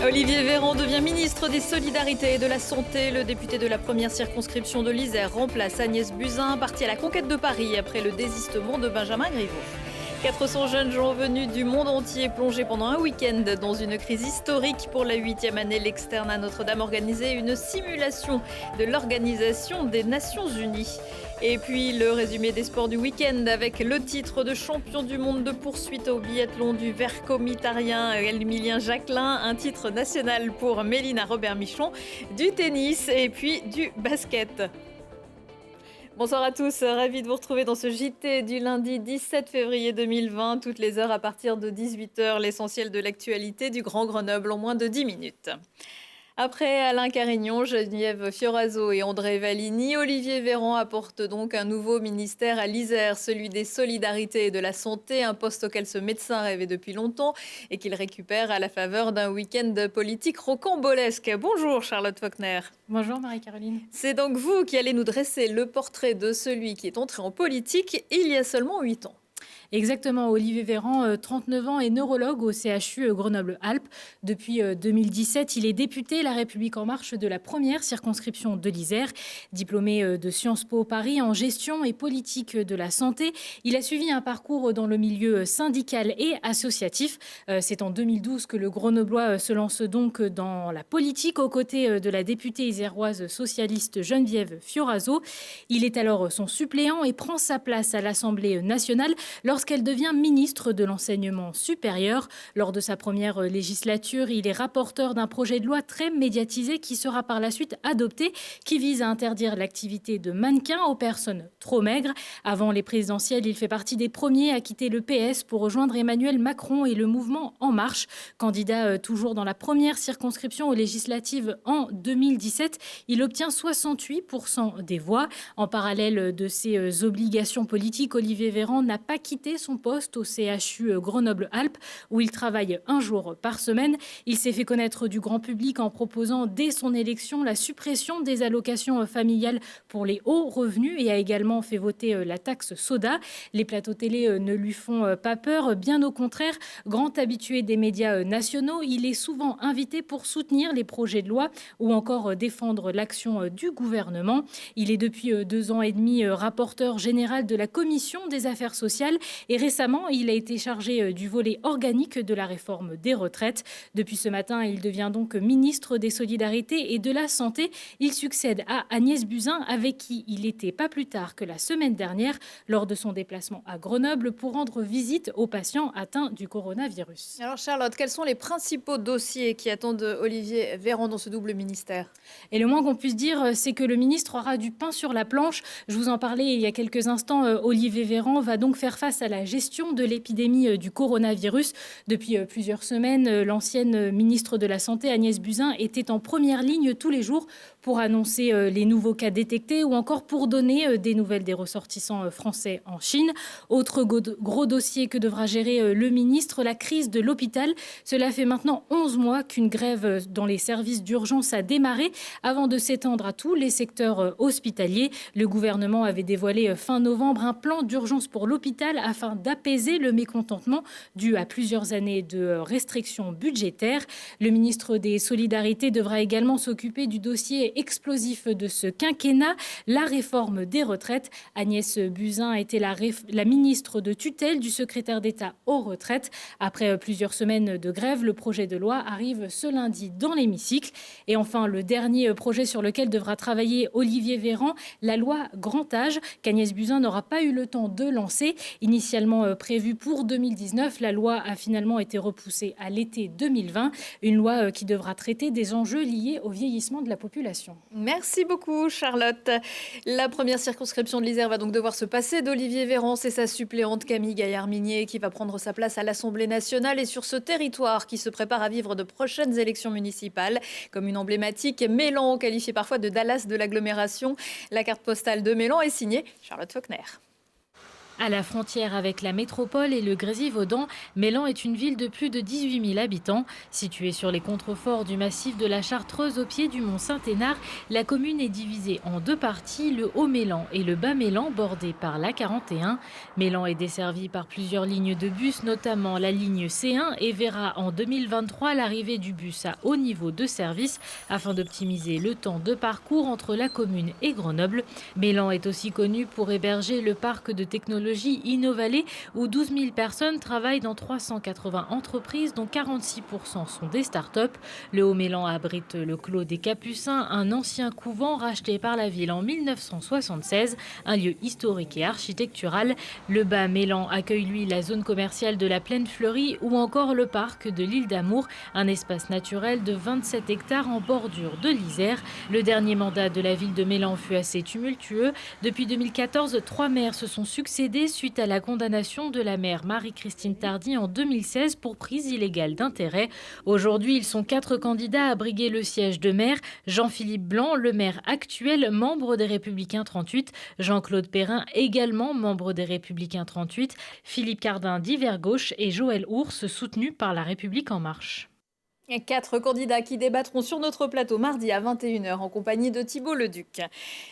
Olivier Véran devient ministre des Solidarités et de la Santé. Le député de la première circonscription de l'Isère remplace Agnès Buzyn, parti à la conquête de Paris après le désistement de Benjamin Griveaux. 400 jeunes gens venus du monde entier plongés pendant un week-end dans une crise historique. Pour la 8e année, l'Externe à Notre-Dame organisait une simulation de l'Organisation des Nations Unies. Et puis le résumé des sports du week-end avec le titre de champion du monde de poursuite au biathlon du vercomitarien Emilien Jacquelin, un titre national pour Mélina Robert-Michon, du tennis et puis du basket. Bonsoir à tous, ravi de vous retrouver dans ce JT du lundi 17 février 2020, toutes les heures à partir de 18h, l'essentiel de l'actualité du Grand Grenoble en moins de 10 minutes. Après Alain Carignon, Geneviève Fioraso et André Valigny, Olivier Véran apporte donc un nouveau ministère à l'Isère, celui des Solidarités et de la Santé, un poste auquel ce médecin rêvait depuis longtemps et qu'il récupère à la faveur d'un week-end politique rocambolesque. Bonjour Charlotte Faulkner. Bonjour Marie-Caroline. C'est donc vous qui allez nous dresser le portrait de celui qui est entré en politique il y a seulement 8 ans. Exactement, Olivier Véran, 39 ans, est neurologue au CHU Grenoble-Alpes. Depuis 2017, il est député La République En Marche de la première circonscription de l'Isère. Diplômé de Sciences Po Paris en gestion et politique de la santé, il a suivi un parcours dans le milieu syndical et associatif. C'est en 2012 que le Grenoblois se lance donc dans la politique aux côtés de la députée iséroise socialiste Geneviève Fioraso. Il est alors son suppléant et prend sa place à l'Assemblée nationale lorsqu'elle devient ministre de l'Enseignement supérieur. Lors de sa première législature, il est rapporteur d'un projet de loi très médiatisé qui sera par la suite adopté, qui vise à interdire l'activité de mannequin aux personnes trop maigres. Avant les présidentielles, il fait partie des premiers à quitter le PS pour rejoindre Emmanuel Macron et le mouvement En Marche. Candidat toujours dans la première circonscription aux législatives en 2017, il obtient 68% des voix. En parallèle de ses obligations politiques, Olivier Véran n'a pas quitté son poste au CHU Grenoble-Alpes où il travaille un jour par semaine. Il s'est fait connaître du grand public en proposant dès son élection la suppression des allocations familiales pour les hauts revenus et a également fait voter la taxe soda. Les plateaux télé ne lui font pas peur, bien au contraire. Grand habitué des médias nationaux, il est souvent invité pour soutenir les projets de loi ou encore défendre l'action du gouvernement. Il est depuis 2 ans et demi rapporteur général de la Commission des affaires sociales et récemment, il a été chargé du volet organique de la réforme des retraites. Depuis ce matin, il devient donc ministre des Solidarités et de la Santé. Il succède à Agnès Buzyn, avec qui il était pas plus tard que la semaine dernière lors de son déplacement à Grenoble pour rendre visite aux patients atteints du coronavirus. Alors Charlotte, quels sont les principaux dossiers qui attendent Olivier Véran dans ce double ministère ? Et le moins qu'on puisse dire, c'est que le ministre aura du pain sur la planche. Je vous en parlais il y a quelques instants. Olivier Véran va donc faire face à la gestion de l'épidémie du coronavirus. Depuis plusieurs semaines, l'ancienne ministre de la Santé, Agnès Buzyn, était en première ligne tous les jours pour annoncer les nouveaux cas détectés ou encore pour donner des nouvelles des ressortissants français en Chine. Autre gros dossier que devra gérer le ministre, la crise de l'hôpital. Cela fait maintenant 11 mois qu'une grève dans les services d'urgence a démarré avant de s'étendre à tous les secteurs hospitaliers. Le gouvernement avait dévoilé fin novembre un plan d'urgence pour l'hôpital afin d'apaiser le mécontentement dû à plusieurs années de restrictions budgétaires. Le ministre des Solidarités devra également s'occuper du dossier explosif de ce quinquennat, la réforme des retraites. Agnès Buzyn était la ministre de tutelle du secrétaire d'État aux retraites. Après plusieurs semaines de grève, le projet de loi arrive ce lundi dans l'hémicycle. Et enfin, le dernier projet sur lequel devra travailler Olivier Véran, la loi Grand Âge, qu'Agnès Buzyn n'aura pas eu le temps de lancer. Initialement prévue pour 2019, la loi a finalement été repoussée à l'été 2020. Une loi qui devra traiter des enjeux liés au vieillissement de la population. Merci beaucoup Charlotte. La première circonscription de l'Isère va donc devoir se passer d'Olivier Véran. C'est sa suppléante Camille Gaillard-Minier qui va prendre sa place à l'Assemblée nationale et sur ce territoire qui se prépare à vivre de prochaines élections municipales. Comme une emblématique, Mélan, qualifié parfois de Dallas de l'agglomération. La carte postale de Mélan est signée Charlotte Faulkner. À la frontière avec la métropole et le Grésivaudan, Mélan est une ville de plus de 18 000 habitants. Située sur les contreforts du massif de la Chartreuse au pied du mont Saint-Hénard, la commune est divisée en deux parties, le Haut-Mélan et le Bas-Mélan, bordés par l'A41. Mélan est desservi par plusieurs lignes de bus, notamment la ligne C1, et verra en 2023 l'arrivée du bus à haut niveau de service afin d'optimiser le temps de parcours entre la commune et Grenoble. Mélan est aussi connu pour héberger le parc de technologie Innovallée où 12 000 personnes travaillent dans 380 entreprises dont 46% sont des start-up. Le Haut-Mélan abrite le Clos des Capucins, un ancien couvent racheté par la ville en 1976, un lieu historique et architectural. Le Bas-Mélan accueille lui la zone commerciale de la Plaine Fleurie ou encore le parc de l'Île d'Amour, un espace naturel de 27 hectares en bordure de l'Isère. Le dernier mandat de la ville de Mélan fut assez tumultueux. Depuis 2014, 3 maires se sont succédés suite à la condamnation de la maire Marie-Christine Tardy en 2016 pour prise illégale d'intérêt. Aujourd'hui, ils sont 4 candidats à briguer le siège de maire. Jean-Philippe Blanc, le maire actuel, membre des Républicains 38. Jean-Claude Perrin, également membre des Républicains 38. Philippe Cardin d'Hiver Gauche et Joël Ours, soutenu par La République En Marche. 4 candidats qui débattront sur notre plateau mardi à 21 h en compagnie de Thibault Leduc.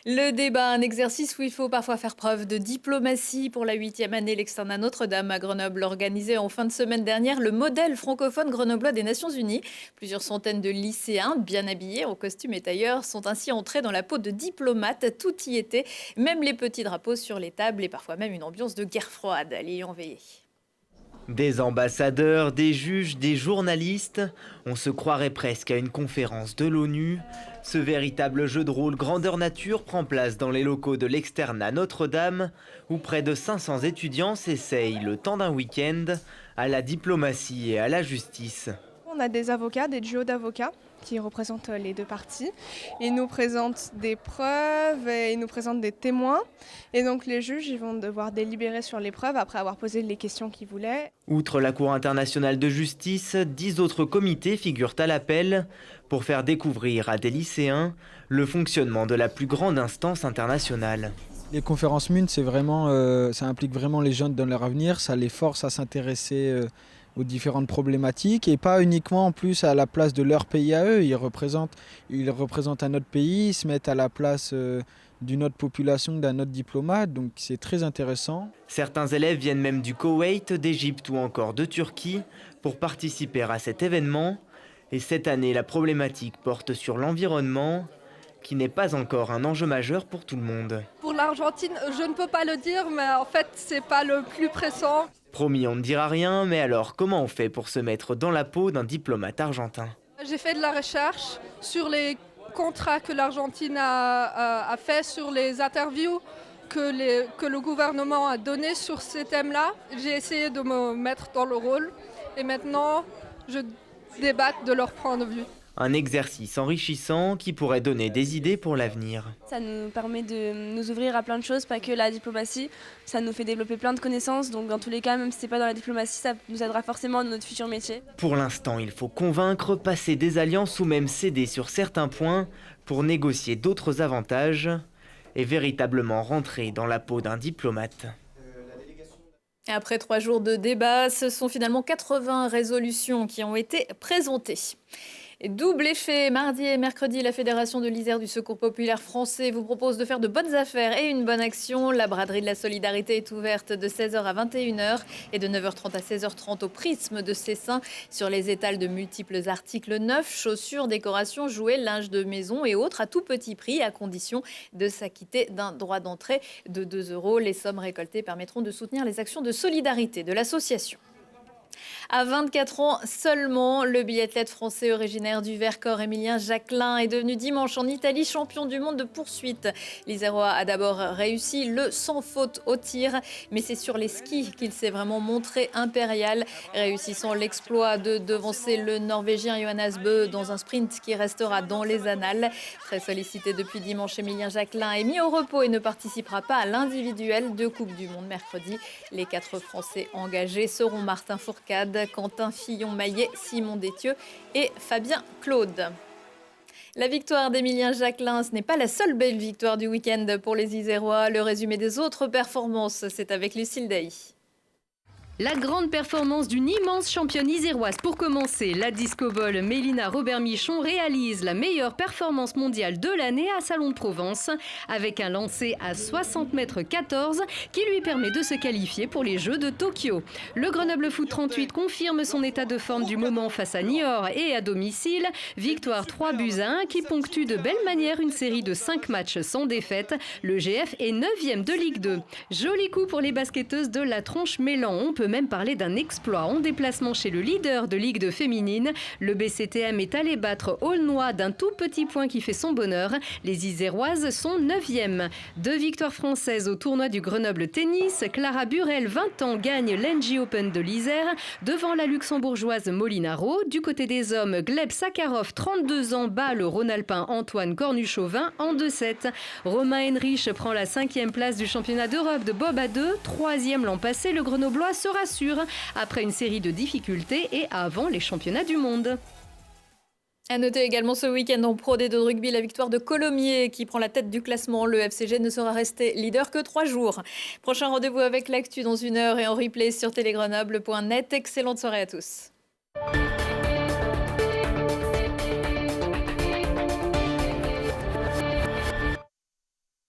Le débat, un exercice où il faut parfois faire preuve de diplomatie. Pour la 8e année, l'externat Notre-Dame à Grenoble organisait en fin de semaine dernière le modèle francophone grenoblois des Nations Unies. Plusieurs centaines de lycéens bien habillés en costume et tailleurs sont ainsi entrés dans la peau de diplomates. Tout y était, même les petits drapeaux sur les tables et parfois même une ambiance de guerre froide l'ayant veillé. Des ambassadeurs, des juges, des journalistes, on se croirait presque à une conférence de l'ONU. Ce véritable jeu de rôle grandeur nature prend place dans les locaux de l'externat Notre-Dame, où près de 500 étudiants s'essayent, le temps d'un week-end, à la diplomatie et à la justice. On a des avocats, des duos d'avocats qui représentent les deux parties. Ils nous présentent des preuves et ils nous présentent des témoins. Et donc les juges ils vont devoir délibérer sur les preuves après avoir posé les questions qu'ils voulaient. Outre la Cour internationale de justice, 10 autres comités figurent à l'appel pour faire découvrir à des lycéens le fonctionnement de la plus grande instance internationale. Les conférences MUN, ça implique vraiment les jeunes dans leur avenir, ça les force à s'intéresser aux différentes problématiques et pas uniquement en plus à la place de leur pays à eux. Ils représentent un autre pays, ils se mettent à la place d'une autre population, d'un autre diplomate, donc c'est très intéressant. Certains élèves viennent même du Koweït, d'Égypte ou encore de Turquie pour participer à cet événement. Et cette année, la problématique porte sur l'environnement, qui n'est pas encore un enjeu majeur pour tout le monde. Pour l'Argentine, je ne peux pas le dire, mais en fait, c'est pas le plus pressant. Promis, on ne dira rien, mais alors comment on fait pour se mettre dans la peau d'un diplomate argentin? J'ai fait de la recherche sur les contrats que l'Argentine a fait, sur les interviews que le gouvernement a données sur ces thèmes-là. J'ai essayé de me mettre dans le rôle et maintenant, je débatte de leur point de vue. Un exercice enrichissant qui pourrait donner des idées pour l'avenir. Ça nous permet de nous ouvrir à plein de choses, pas que la diplomatie. Ça nous fait développer plein de connaissances. Donc dans tous les cas, même si ce n'est pas dans la diplomatie, ça nous aidera forcément dans notre futur métier. Pour l'instant, il faut convaincre, passer des alliances ou même céder sur certains points pour négocier d'autres avantages et véritablement rentrer dans la peau d'un diplomate. Après 3 jours de débat, ce sont finalement 80 résolutions qui ont été présentées. Double effet, mardi et mercredi, la Fédération de l'Isère du Secours Populaire Français vous propose de faire de bonnes affaires et une bonne action. La braderie de la solidarité est ouverte de 16 h à 21 h et de 9 h 30 à 16 h 30 au prisme de Cessin. Sur les étals de multiples articles neufs, chaussures, décorations, jouets, linge de maison et autres à tout petit prix, à condition de s'acquitter d'un droit d'entrée de 2 €. Les sommes récoltées permettront de soutenir les actions de solidarité de l'association. À 24 ans seulement, le biathlète français originaire du Vercors, Émilien Jacquelin, est devenu dimanche en Italie champion du monde de poursuite. l'Isérois a d'abord réussi le sans faute au tir, mais c'est sur les skis qu'il s'est vraiment montré impérial, réussissant l'exploit de devancer le Norvégien Johannes Bø dans un sprint qui restera dans les annales. Très sollicité depuis dimanche, Émilien Jacquelin est mis au repos et ne participera pas à l'individuel de Coupe du Monde mercredi. Les 4 Français engagés seront Martin Fourcade, Quentin Fillon-Maillet, Simon Détieux et Fabien Claude. La victoire d'Emilien Jacquelin, ce n'est pas la seule belle victoire du week-end pour les Isérois. Le résumé des autres performances, c'est avec Lucille Day. La grande performance d'une immense championne iséroise. Pour commencer, la disco-ball Mélina Robert-Michon réalise la meilleure performance mondiale de l'année à Salon de Provence, avec un lancer à 60 mètres 14 qui lui permet de se qualifier pour les Jeux de Tokyo. Le Grenoble Foot 38 confirme son état de forme du moment face à Niort et à domicile. Victoire 3-1 qui ponctue de belle manière une série de 5 matchs sans défaite. Le GF est 9e de Ligue 2. Joli coup pour les basketteuses de la Tronche-Mélan. On peut même parler d'un exploit en déplacement chez le leader de Ligue 2 féminine. Le BCTM est allé battre Aulnois d'un tout petit point qui fait son bonheur. Les Iséroises sont 9e. 2 victoires françaises au tournoi du Grenoble Tennis. Clara Burel, 20 ans, gagne l'Engie Open de l'Isère devant la luxembourgeoise Molinaro. Du côté des hommes, Gleb Sakharov, 32 ans, bat le Rhône-Alpin Antoine Cornuchauvin en 2-7. Romain Henrich prend la 5e place du championnat d'Europe de bob à 2. 3e l'an passé, le Grenoblois se rassure après une série de difficultés et avant les championnats du monde. À noter également ce week-end en Pro D2 de rugby, la victoire de Colomiers qui prend la tête du classement. Le FCG ne sera resté leader que 3 jours. Prochain rendez-vous avec l'actu dans 1 heure et en replay sur télégrenoble.net. Excellente soirée à tous.